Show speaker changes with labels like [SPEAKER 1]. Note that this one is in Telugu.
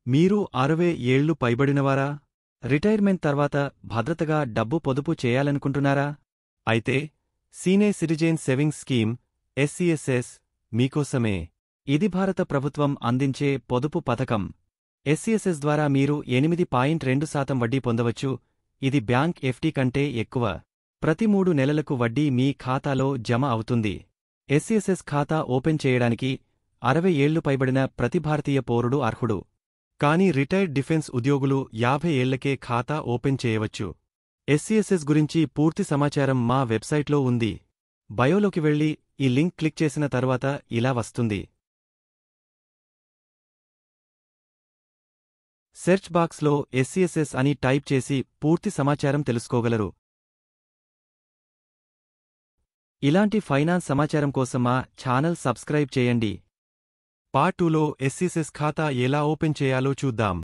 [SPEAKER 1] మీరు 60 ఏళ్లు పైబడినవారా? రిటైర్మెంట్ తర్వాత భద్రతగా డబ్బు పొదుపు చేయాలనుకుంటున్నారా? అయితే సీనియర్ సిటిజన్ సేవింగ్స్ స్కీమ్ ఎస్సీఎస్ఎస్ మీకోసమే. ఇది భారత ప్రభుత్వం అందించే పొదుపు పథకం. ఎస్సీఎస్ఎస్ ద్వారా మీరు 8.2% వడ్డీ పొందవచ్చు. ఇది బ్యాంక్ ఎఫ్డీ కంటే ఎక్కువ. ప్రతి 3 నెలలకు వడ్డీ మీ ఖాతాలో జమ అవుతుంది. ఎస్సీఎస్ఎస్ ఖాతా ఓపెన్ చేయడానికి 60 ఏళ్లు పైబడిన ప్రతి భారతీయ పౌరుడు అర్హుడు. కానీ రిటైర్డ్ డిఫెన్స్ ఉద్యోగులు 50 ఏళ్లకే ఖాతా ఓపెన్ చేయవచ్చు. ఎస్సీఎస్ఎస్ గురించి పూర్తి సమాచారం మా వెబ్సైట్లో ఉంది. బయోలోకి వెళ్లి ఈ లింక్ క్లిక్ చేసిన తర్వాత ఇలా వస్తుంది. సెర్చ్ బాక్స్లో ఎస్సీఎస్ఎస్ అని టైప్ చేసి పూర్తి సమాచారం తెలుసుకోగలరు. ఇలాంటి ఫైనాన్స్ సమాచారం కోసం మా ఛానల్ సబ్స్క్రైబ్ చేయండి. పార్ట్ 2లో ఎస్సీఎస్ఎస్ ఖాతా ఎలా ఓపెన్ చేయాలో చూద్దాం.